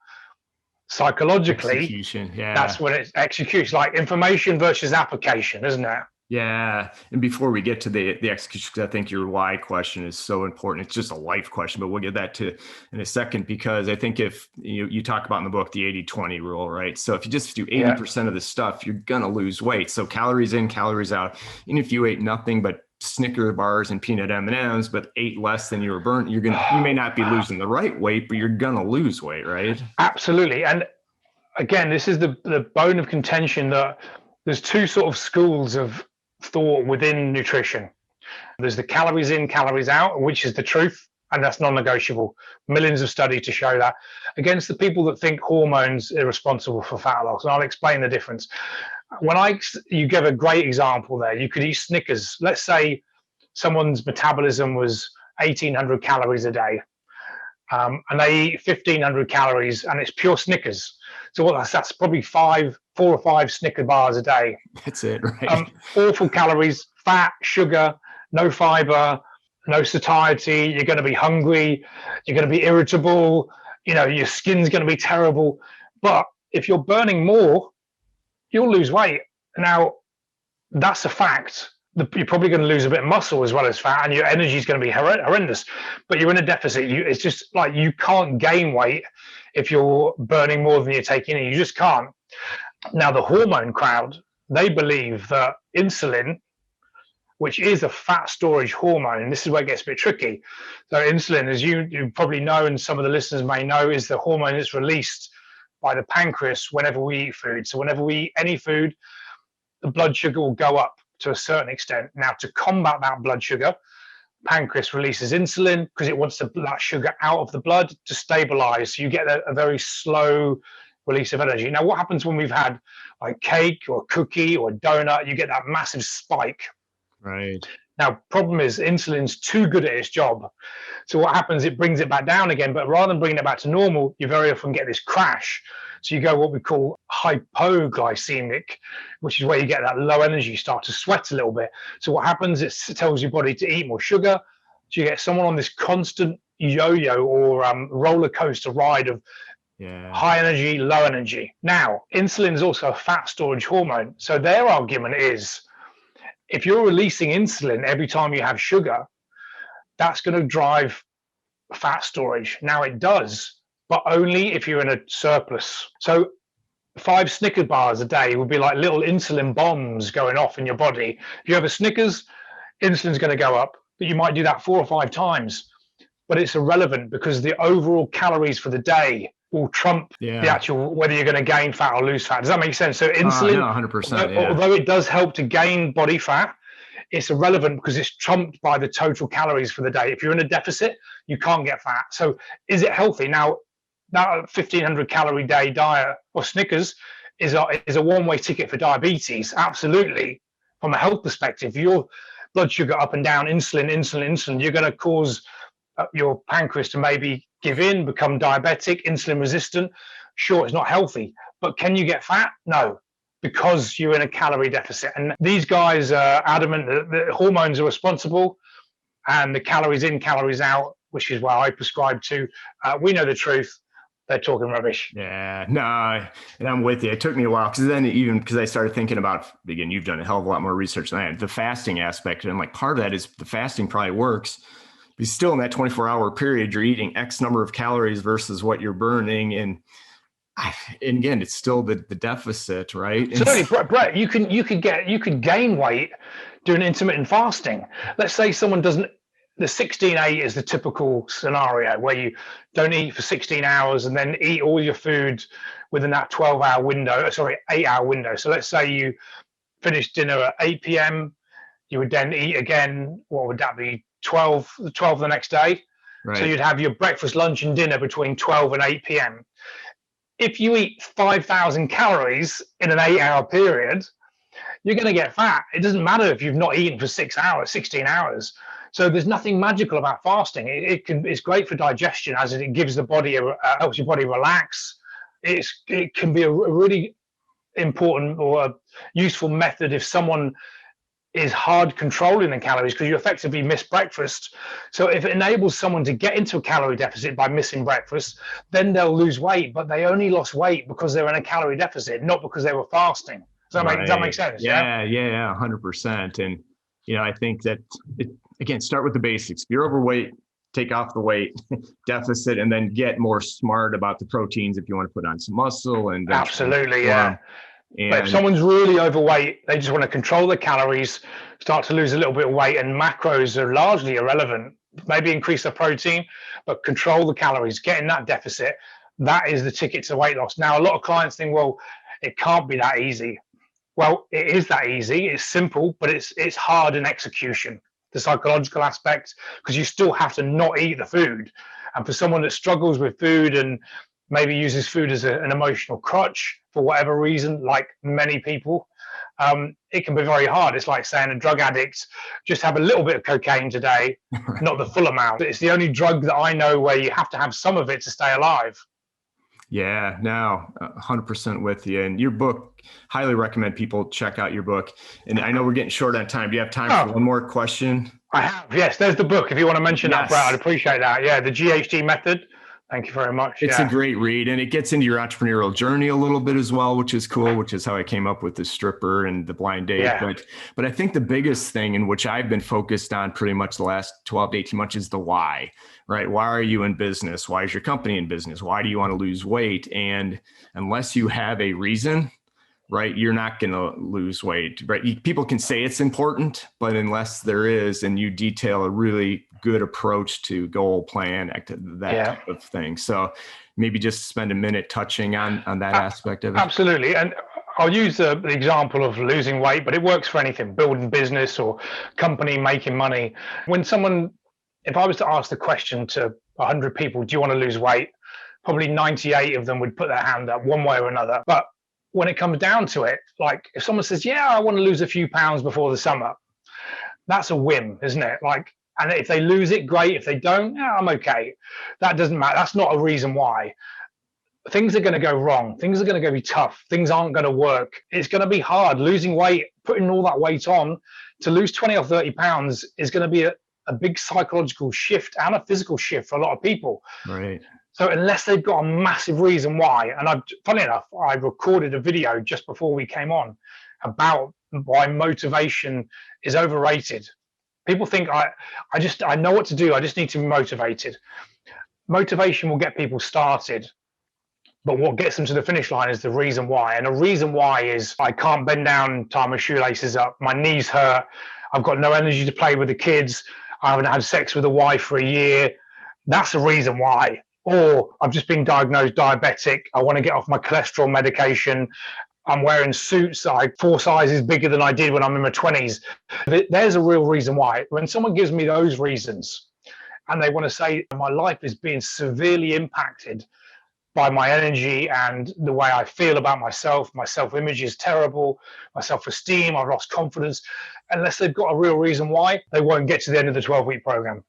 Psychologically, that's when it's execution, like information versus application, isn't it? Yeah. And before we get to the execution, because I think your why question is so important. It's just a life question, but we'll get that to in a second, because I think if you talk about in the book, the 80-20 rule, right? So if you just do 80% of the stuff, you're going to lose weight. So calories in, calories out. And if you ate nothing but Snicker bars and peanut M&Ms, but ate less than you were burnt, you may not be losing the right weight, but you're going to lose weight, right? Absolutely. And again, this is the bone of contention that there's two sort of schools of thought within nutrition. There's the calories in, calories out, which is the truth, and that's non-negotiable. Millions of studies to show that, against the people that think hormones are responsible for fat loss. And I'll explain the difference. You give a great example there. You could eat Snickers. Let's say someone's metabolism was 1,800 calories a day, and they eat 1,500 calories, and it's pure Snickers. So that's probably 4 or 5 Snicker bars a day. That's it, right? Awful calories, fat, sugar, no fiber, no satiety. You're going to be hungry. You're going to be irritable. Your skin's going to be terrible. But if you're burning more, you'll lose weight. Now, that's a fact. You're probably going to lose a bit of muscle as well as fat, and your energy is going to be horrendous. But you're in a deficit. It's just like you can't gain weight if you're burning more than you're taking in. You just can't. Now, the hormone crowd, they believe that insulin, which is a fat storage hormone, and this is where it gets a bit tricky. So insulin, as you probably know, and some of the listeners may know, is the hormone that's released by the pancreas whenever we eat food. So whenever we eat any food, the blood sugar will go up to a certain extent. Now, to combat that blood sugar, pancreas releases insulin because it wants that sugar out of the blood to stabilize. So you get a very slow release of energy. Now, what happens when we've had like cake or a cookie or a donut? You get that massive spike. Right. Now, problem is insulin's too good at its job. So what happens, it brings it back down again, but rather than bringing it back to normal, you very often get this crash. So you go what we call hypoglycemic, which is where you get that low energy, you start to sweat a little bit. So what happens, it tells your body to eat more sugar. So you get someone on this constant yo-yo or roller coaster ride of high energy, low energy. Now, insulin is also a fat storage hormone. So their argument is, if you're releasing insulin every time you have sugar, that's going to drive fat storage. Now, it does, but only if you're in a surplus. So 5 Snicker bars a day would be like little insulin bombs going off in your body. If you have a Snickers, insulin's going to go up, but you might do that 4 or 5 times. But it's irrelevant because the overall calories for the day will trump the actual, whether you're going to gain fat or lose fat. Does that make sense? So insulin, 100%, although it does help to gain body fat, it's irrelevant because it's trumped by the total calories for the day. If you're in a deficit, you can't get fat. So is it healthy? Now, that 1,500 calorie day diet or Snickers is a one-way ticket for diabetes. Absolutely. From a health perspective, your blood sugar up and down, insulin, you're going to cause your pancreas to maybe give in, become diabetic, insulin resistant. Sure, it's not healthy, but can you get fat? No, because you're in a calorie deficit. And these guys are adamant that the hormones are responsible and the calories in, calories out, which is why I prescribe to. We know the truth. They're talking rubbish. Yeah, no, and I'm with you. It took me a while because I started thinking about, again, you've done a hell of a lot more research than I have, the fasting aspect. And like part of that is the fasting probably works. But still in that 24-hour period, you're eating X number of calories versus what you're burning. And again, it's still the deficit, right? Certainly, Brett, you could gain weight doing intermittent fasting. Let's say someone doesn't. The 16-8 is the typical scenario where you don't eat for 16 hours and then eat all your food within that 8-hour window. So let's say you finish dinner at 8 p.m. You would then eat again. What would that be? 12 the next day. Right. So you'd have your breakfast, lunch, and dinner between 12 and 8 p.m. If you eat 5,000 calories in an 8-hour period, you're going to get fat. It doesn't matter if you've not eaten for 6 hours, 16 hours. So there's nothing magical about fasting. It's great for digestion, as it gives the body helps your body relax. It can be a really important or a useful method if someone is hard controlling the calories, because you effectively miss breakfast. So if it enables someone to get into a calorie deficit by missing breakfast, then they'll lose weight, but they only lost weight because they're in a calorie deficit, not because they were fasting. Does that make sense? Yeah, 100%. And, I think that, again, start with the basics. If you're overweight, take off the weight deficit, and then get more smart about the proteins if you want to put on some muscle. And absolutely, yeah. But if someone's really overweight, they just want to control their calories, start to lose a little bit of weight, and macros are largely irrelevant. Maybe increase their protein, but control the calories, get in that deficit. That is the ticket to weight loss. Now, a lot of clients think, well, it can't be that easy. Well, it is that easy. It's simple, but it's hard in execution, the psychological aspect, because you still have to not eat the food. And for someone that struggles with food and maybe uses food as an emotional crutch for whatever reason, like many people, it can be very hard. It's like saying a drug addict, just have a little bit of cocaine today, not the full amount. It's the only drug that I know where you have to have some of it to stay alive. Yeah, no, 100% with you. And your book, highly recommend people check out your book. And I know we're getting short on time. Do you have time for one more question? I have, yes. There's the book. If you want to mention that, Brad, I'd appreciate that. Yeah, the GHD method. Thank you very much. It's a great read, and it gets into your entrepreneurial journey a little bit as well, which is cool, which is how I came up with the stripper and the blind date. Yeah. But I think the biggest thing, in which I've been focused on pretty much the last 12 to 18 months, is the why, right? Why are you in business? Why is your company in business? Why do you want to lose weight? And unless you have a reason, right, you're not going to lose weight, right? People can say it's important, but unless there is, and you detail a really good approach to goal plan, that type of thing. So maybe just spend a minute touching on that aspect of it. Absolutely. And I'll use the example of losing weight, but it works for anything, building business or company, making money. If I was to ask the question to 100 people, do you want to lose weight? Probably 98 of them would put their hand up one way or another. But when it comes down to it, like if someone says, yeah, I want to lose a few pounds before the summer, that's a whim, isn't it? And if they lose it, great. If they don't, I'm okay. That doesn't matter. That's not a reason why. Things are going to go wrong. Things are going to be tough. Things aren't going to work. It's going to be hard. Losing weight, putting all that weight on, to lose 20 or 30 pounds is going to be a big psychological shift and a physical shift for a lot of people. Right. So unless they've got a massive reason why, and funny enough, I recorded a video just before we came on about why motivation is overrated. People think I know what to do. I just need to be motivated. Motivation will get people started, but what gets them to the finish line is the reason why. And the reason why is I can't bend down, tie my shoelaces up. My knees hurt. I've got no energy to play with the kids. I haven't had sex with a wife for a year. That's the reason why. Or I've just been diagnosed diabetic. I want to get off my cholesterol medication. I'm wearing suits like 4 sizes bigger than I did when I'm in my 20s. There's a real reason why. When someone gives me those reasons and they want to say my life is being severely impacted by my energy and the way I feel about myself, my self-image is terrible, my self-esteem, I've lost confidence, unless they've got a real reason why, they won't get to the end of the 12-week program.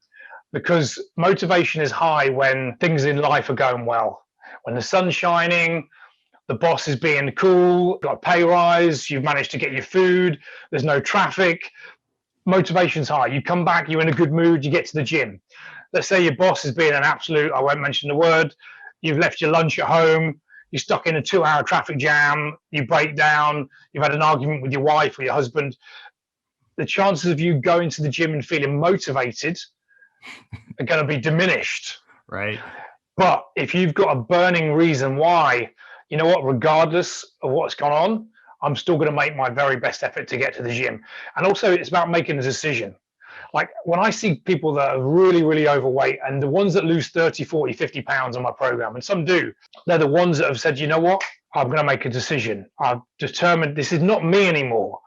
Because motivation is high when things in life are going well. When the sun's shining, the boss is being cool, got a pay rise, you've managed to get your food, there's no traffic, motivation's high. You come back, you're in a good mood, you get to the gym. Let's say your boss is being an absolute, I won't mention the word, you've left your lunch at home, you're stuck in a 2-hour traffic jam, you break down, you've had an argument with your wife or your husband. The chances of you going to the gym and feeling motivated are going to be diminished. Right. But if you've got a burning reason why, you know what, regardless of what's gone on, I'm still going to make my very best effort to get to the gym. And also it's about making a decision. Like when I see people that are really, really overweight and the ones that lose 30, 40, 50 pounds on my program, and some do, they're the ones that have said, you know what, I'm going to make a decision. I've determined this is not me anymore.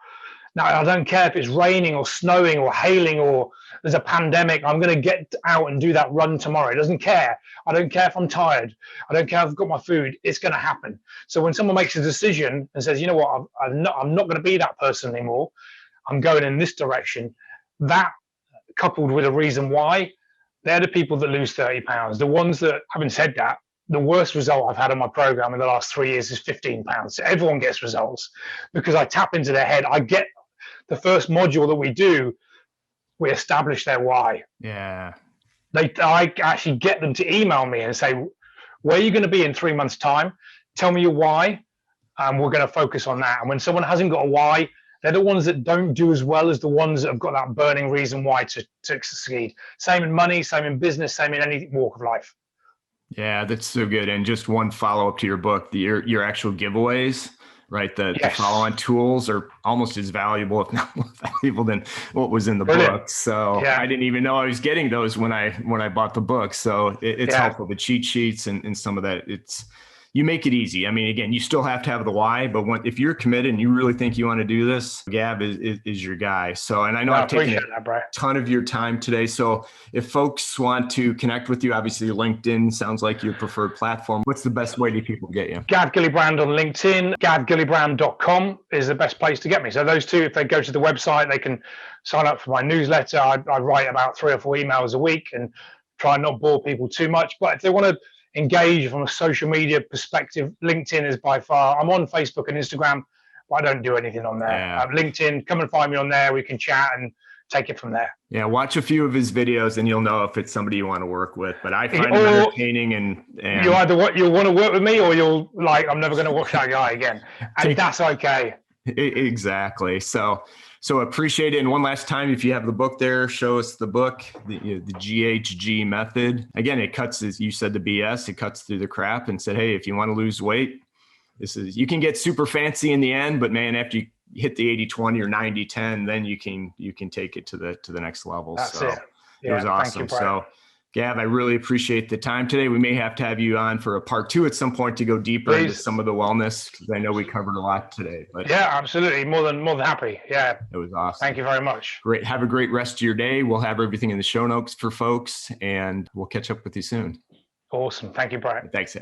Now, I don't care if it's raining or snowing or hailing or there's a pandemic. I'm going to get out and do that run tomorrow. It doesn't care. I don't care if I'm tired. I don't care if I've got my food. It's going to happen. So when someone makes a decision and says, you know what, I'm not going to be that person anymore. I'm going in this direction. That, coupled with a reason why, they're the people that lose 30 pounds. The ones that, having said that, the worst result I've had on my program in the last 3 years is 15 pounds. So everyone gets results because I tap into their head. I get the first module that we do, we establish their why. Yeah. I actually get them to email me and say, where are you going to be in 3 months' time? Tell me your why. And we're going to focus on that. And when someone hasn't got a why, they're the ones that don't do as well as the ones that have got that burning reason why to succeed. Same in money, same in business, same in any walk of life. Yeah, that's so good. And just one follow-up to your book, your actual giveaways, right? The follow-on tools are almost as valuable, if not more valuable than what was in the book. So I didn't even know I was getting those when I bought the book. So it's helpful. The cheat sheets and some of that, you make it easy. I mean, again, you still have to have the why, but if you're committed and you really think you want to do this, Gav is your guy. So, and I know I've taken a ton of your time today. So if folks want to connect with you, obviously LinkedIn sounds like your preferred platform. What's the best way to people get you? Gav Gillibrand on LinkedIn. GavGillibrand.com is the best place to get me. So those two, if they go to the website, they can sign up for my newsletter. I write about 3 or 4 emails a week and try and not bore people too much. But if they want to engage from a social media perspective, LinkedIn is by far. I'm on Facebook and Instagram, but I don't do anything on there. LinkedIn, come and find me on there. We can chat and take it from there. Yeah, watch a few of his videos and you'll know if it's somebody you want to work with. But I find it entertaining and you either you'll want to work with me or you'll like, I'm never going to watch that guy again. And that's okay. Exactly. So appreciate it. And one last time, if you have the book there, show us the book, the GHG method. Again, it cuts, as you said, the BS, it cuts through the crap and said, hey, if you want to lose weight, you can get super fancy in the end, but man, after you hit the 80-20 or 90-10, then you can take it to the next level. That's it. It was awesome. So Gav, I really appreciate the time today. We may have to have you on for a part 2 at some point to go deeper into some of the wellness, because I know we covered a lot today. But yeah, absolutely. More than happy. Yeah. It was awesome. Thank you very much. Great. Have a great rest of your day. We'll have everything in the show notes for folks, and we'll catch up with you soon. Awesome. Thank you, Brian. Thanks.